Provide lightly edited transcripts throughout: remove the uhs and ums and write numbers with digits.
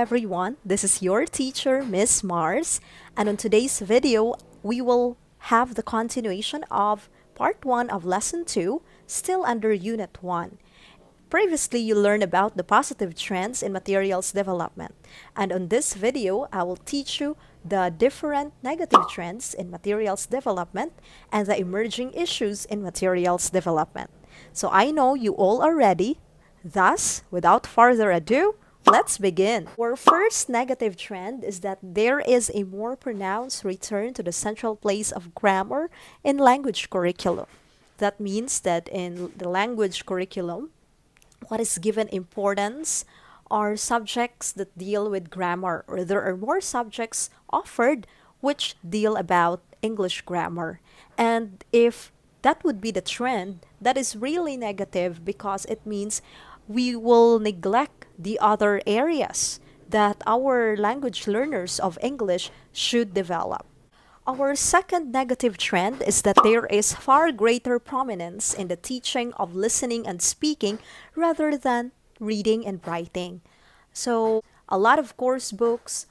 everyone, this is your teacher, Miss Mars, and on today's video, we will have the continuation of part 1 of lesson 2, still under unit 1. Previously, you learned about the positive trends in materials development, and on this video, I will teach you the different negative trends in materials development and the emerging issues in materials development. So I know you all are ready. Thus, without further ado, let's begin. Our first negative trend is that there is a more pronounced return to the central place of grammar in language curriculum. That means that in the language curriculum, what is given importance are subjects that deal with grammar, or there are more subjects offered which deal about English grammar. And if that would be the trend, that is really negative because it means we will neglect the other areas that our language learners of English should develop. Our second negative trend is that there is far greater prominence in the teaching of listening and speaking rather than reading and writing. So, a lot of course books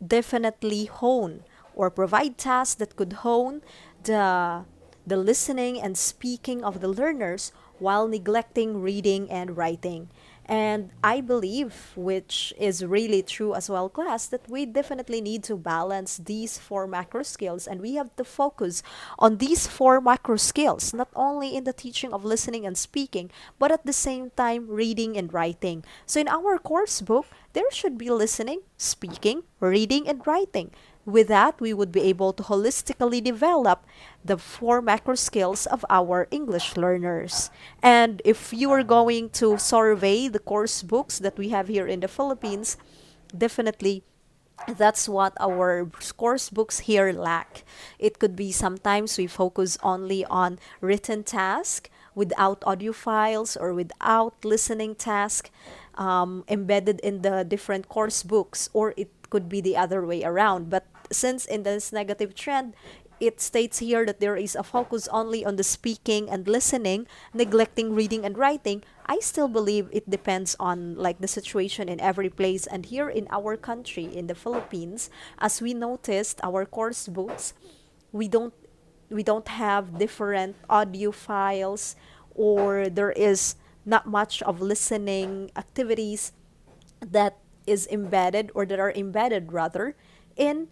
definitely hone or provide tasks that could hone the listening and speaking of the learners while neglecting reading and writing. And I believe, which is really true as well, class, that we definitely need to balance these four macro skills and we have to focus on these four macro skills, not only in the teaching of listening and speaking, but at the same time reading and writing. So in our course book, there should be listening, speaking, reading, and writing. With that, we would be able to holistically develop the four macro skills of our English learners. And if you are going to survey the course books that we have here in the Philippines, definitely that's what our course books here lack. It could be sometimes we focus only on written task without audio files or without listening task embedded in the different course books, or it could be the other way around. But since in this negative trend, it states here that there is a focus only on the speaking and listening, neglecting reading and writing, I still believe it depends on like the situation in every place. And here in our country, in the Philippines, as we noticed, our course books, we don't we don't have different audio files, or there is not much of listening activities that is embedded, or that are embedded rather in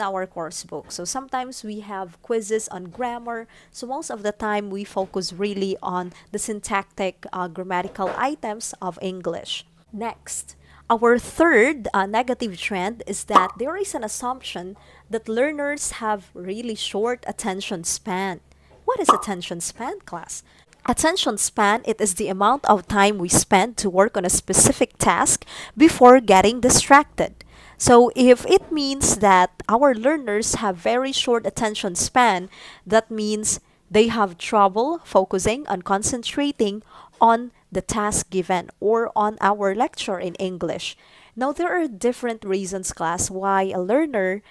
our course book. So sometimes we have quizzes on grammar. So most of the time we focus really on the syntactic grammatical items of English. Next, our third negative trend is that there is an assumption that learners have really short attention span. What is attention span, class? Attention span, it is the amount of time we spend to work on a specific task before getting distracted. So if it means that our learners have very short attention span, that means they have trouble focusing and concentrating on the task given or on our lecture in English. Now, there are different reasons, class, why a learner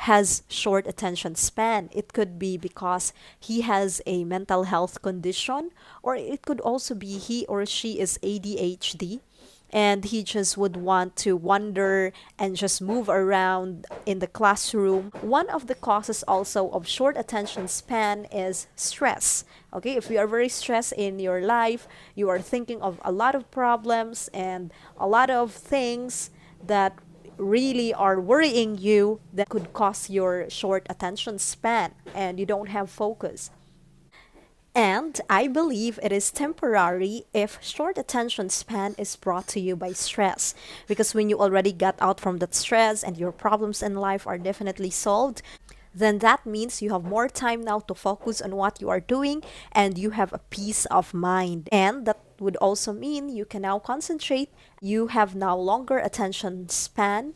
has short attention span. It could be because he has a mental health condition, or it could also be he or she is ADHD and he just would want to wander and just move around in the classroom. One of the causes also of short attention span is stress. Okay, if you are very stressed in your life, you are thinking of a lot of problems and a lot of things that really are worrying you, that could cause your short attention span and you don't have focus. And I believe it is temporary if short attention span is brought to you by stress. Because when you already got out from that stress and your problems in life are definitely solved, then that means you have more time now to focus on what you are doing and you have a peace of mind. And that would also mean you can now concentrate. You have now longer attention span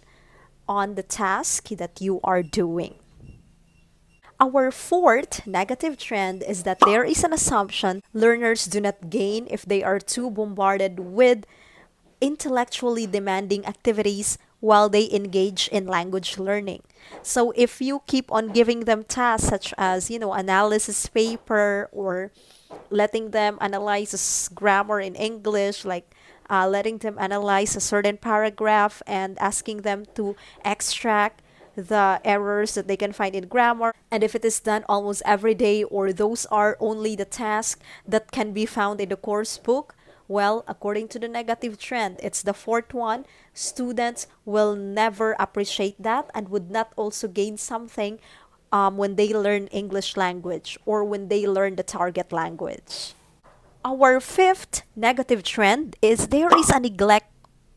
on the task that you are doing. Our fourth negative trend is that there is an assumption learners do not gain if they are too bombarded with intellectually demanding activities while they engage in language learning. So if you keep on giving them tasks such as, analysis paper, or letting them analyze grammar in English, like letting them analyze a certain paragraph and asking them to extract the errors that they can find in grammar. And if it is done almost every day, or those are only the tasks that can be found in the course book, well, according to the negative trend, it's the fourth one. Students will never appreciate that and would not also gain something when they learn English language or when they learn the target language. Our fifth negative trend is there is a neglect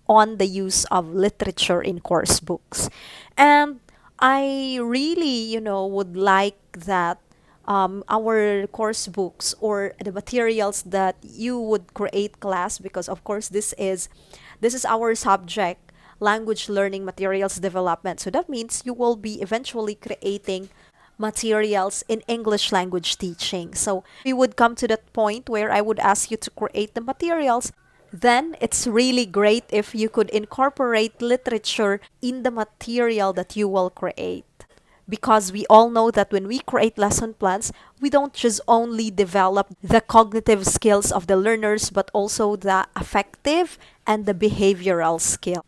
on the use of literature in course books. And I really, would like that our course books or the materials that you would create class, because of course this is our subject, language learning materials development. So that means you will be eventually creating materials in English language teaching. So we would come to that point where I would ask you to create the materials. Then it's really great if you could incorporate literature in the material that you will create. Because we all know that when we create lesson plans, we don't just only develop the cognitive skills of the learners, but also the affective and the behavioral skill.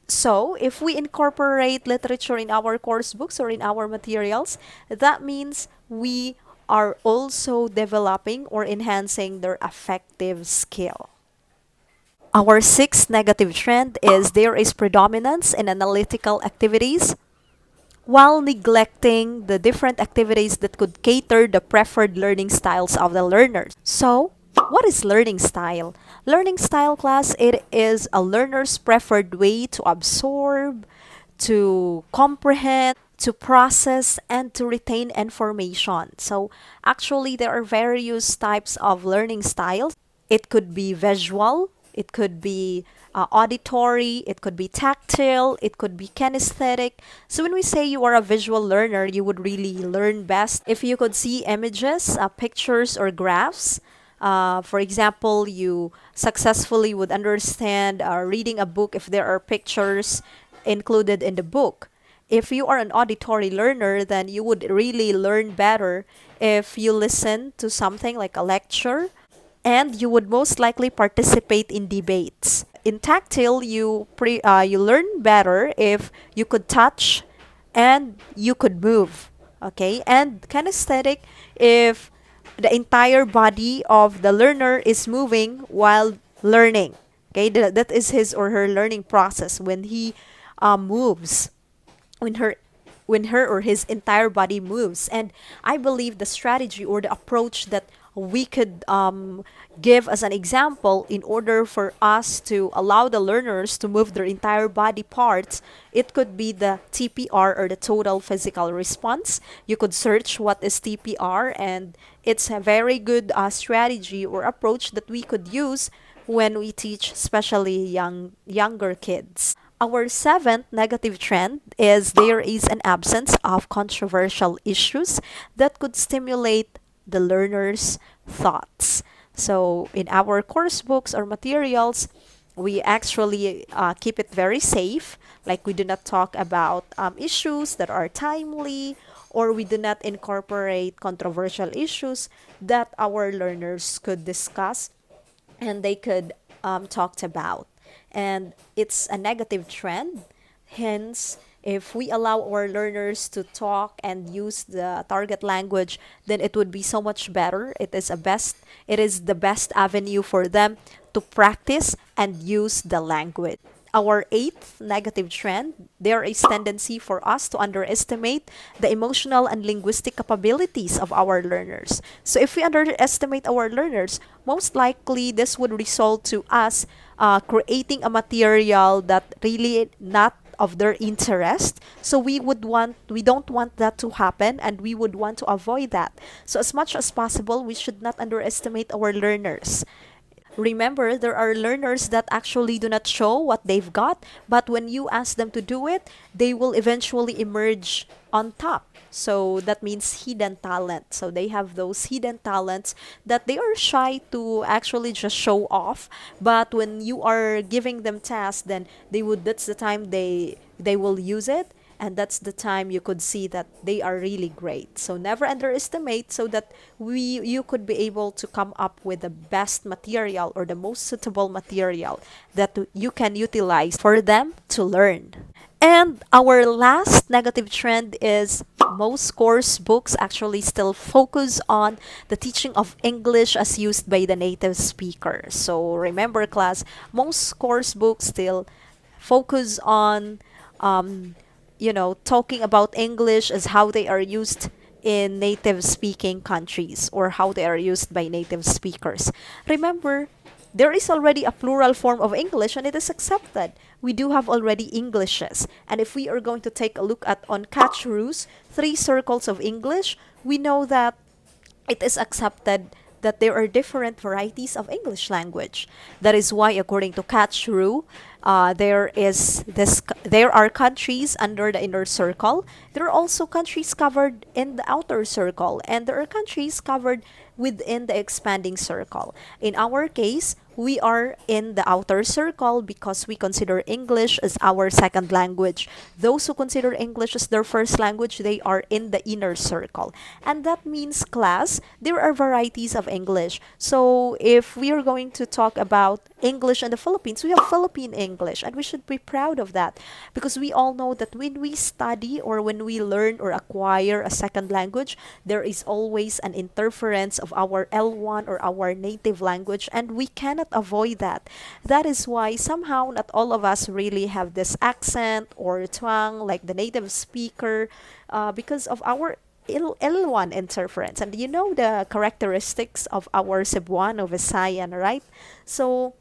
So, if we incorporate literature in our course books or in our materials, that means we are also developing or enhancing their affective skill. Our sixth negative trend is there is predominance in analytical activities while neglecting the different activities that could cater the preferred learning styles of the learners. So, what is learning style? Learning style class, it is a learner's preferred way to absorb, to comprehend, to process, and to retain information. So, actually, there are various types of learning styles. It could be visual, it could be auditory, it could be tactile, it could be kinesthetic. So when we say you are a visual learner, you would really learn best if you could see images, pictures, or graphs. For example, you successfully would understand reading a book if there are pictures included in the book. If you are an auditory learner, then you would really learn better if you listen to something like a lecture, and you would most likely participate in debates. In tactile, you learn better if you could touch and you could move. Okay, and kinesthetic, if the entire body of the learner is moving while learning. Okay, that is his or her learning process when he moves, when her or his entire body moves. And I believe the strategy or the approach that we could give as an example in order for us to allow the learners to move their entire body parts, it could be the TPR, or the total physical response. You could search what is TPR, and it's a very good strategy or approach that we could use when we teach especially younger kids. Our seventh negative trend is there is an absence of controversial issues that could stimulate the learner's thoughts. So, in our course books or materials, we actually keep it very safe. Like, we do not talk about issues that are timely, or we do not incorporate controversial issues that our learners could discuss and they could talked about. And it's a negative trend. Hence, if we allow our learners to talk and use the target language, then it would be so much better. It is the best avenue for them to practice and use the language. Our eighth negative trend, there is tendency for us to underestimate the emotional and linguistic capabilities of our learners. So if we underestimate our learners, most likely this would result to us creating a material that really not of their interest. So we don't want that to happen, and we would want to avoid that. So as much as possible, we should not underestimate our learners. Remember, there are learners that actually do not show what they've got, but when you ask them to do it, they will eventually emerge on top. So that means hidden talent. So they have those hidden talents that they are shy to actually just show off. But when you are giving them tasks, then that's the time they will use it. And that's the time you could see that they are really great. So never underestimate, so that you could be able to come up with the best material or the most suitable material that you can utilize for them to learn. And our last negative trend is most course books actually still focus on the teaching of English as used by the native speaker. So remember, class, most course books still focus on talking about English as how they are used in native speaking countries or how they are used by native speakers. Remember, there is already a plural form of English and it is accepted. We do have already Englishes. And if we are going to take a look at on Catchrue's three circles of English, we know that it is accepted that there are different varieties of English language. That is why, according to Catchrew, there are countries under the inner circle. There are also countries covered in the outer circle, and there are countries covered within the expanding circle. In our case, we are in the outer circle because we consider English as our second language. Those who consider English as their first language, they are in the inner circle. And that means, class, there are varieties of English. So if we are going to talk about English in the Philippines, we have Philippine English, and we should be proud of that because we all know that when we study or when we learn or acquire a second language, there is always an interference of our L1 or our native language, and we cannot avoid that. That is why somehow not all of us really have this accent or twang like the native speaker because of our L1 interference. And you know the characteristics of our Cebuano Visayan, right? So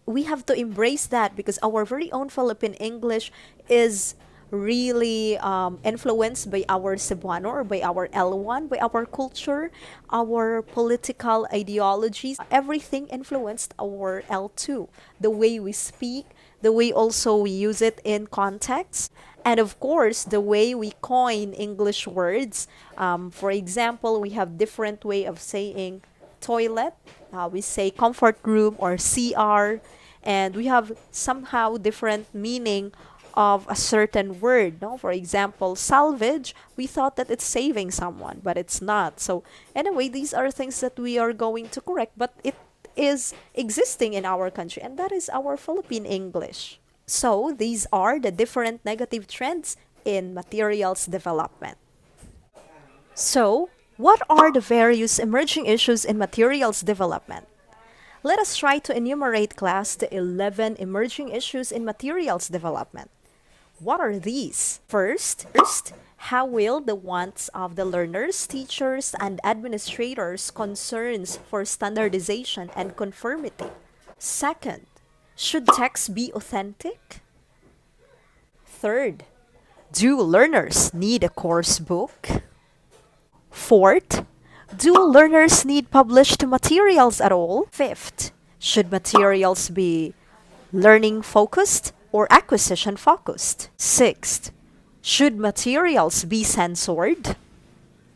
we have to embrace that because our very own Philippine English is really influenced by our Cebuano or by our L1, by our culture, our political ideologies. Everything influenced our L2. The way we speak, the way also we use it in context, and of course, the way we coin English words. For example, we have different way of saying toilet. We say comfort room or CR, and we have somehow different meaning of a certain word. No, for example, salvage. We thought that it's saving someone, but it's not. So anyway, these are things that we are going to correct, but it is existing in our country, and that is our Philippine English. So these are the different negative trends in materials development. So, what are the various emerging issues in materials development? Let us try to enumerate, class, the 11 emerging issues in materials development. What are these? First, how will the wants of the learners, teachers, and administrators concerns for standardization and conformity? Second, should text be authentic? Third, do learners need a course book? Fourth, do learners need published materials at all? Fifth, should materials be learning focused or acquisition focused? Sixth, should materials be censored?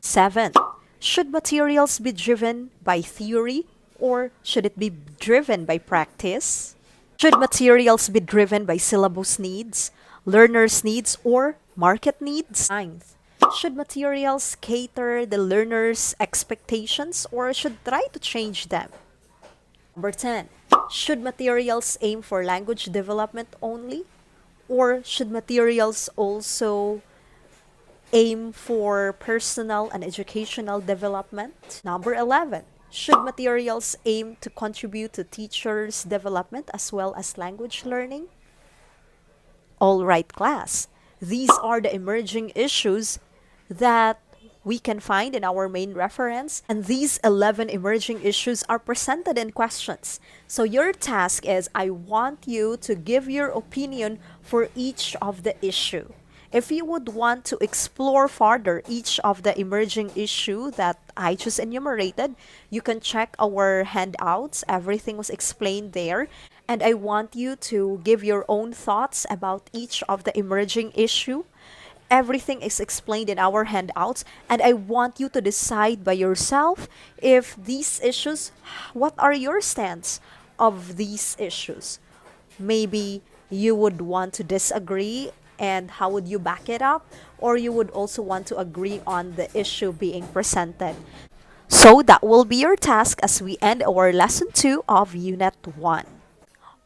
Seventh, should materials be driven by theory or should it be driven by practice? Should materials be driven by syllabus needs, learners' needs, or market needs? Ninth, should materials cater the learners' expectations or should try to change them? Number 10, should materials aim for language development only or should materials also aim for personal and educational development? Number 11, should materials aim to contribute to teachers' development as well as language learning? All right, class. These are the emerging issues that we can find in our main reference, and these 11 emerging issues are presented in questions. So your task is I want you to give your opinion for each of the issue. If you would want to explore further each of the emerging issue that I just enumerated, you can check our handouts. Everything was explained there. And I want you to give your own thoughts about each of the emerging issue. Everything is explained in our handouts, and I want you to decide by yourself if these issues, what are your stance of these issues? Maybe you would want to disagree and how would you back it up, or you would also want to agree on the issue being presented. So that will be your task as we end our lesson 2 of Unit 1.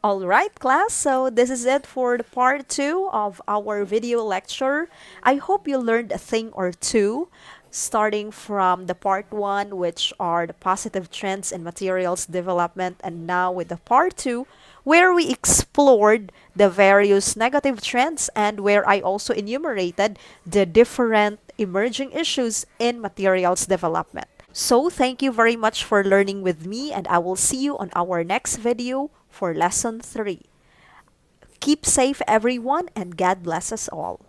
All right, class. So this is it for the part 2 of our video lecture. I hope you learned a thing or two, starting from the part 1, which are the positive trends in materials development, and now with the part 2, where we explored the various negative trends and where I also enumerated the different emerging issues in materials development. So thank you very much for learning with me, and I will see you on our next video for lesson 3. Keep safe everyone, and God bless us all.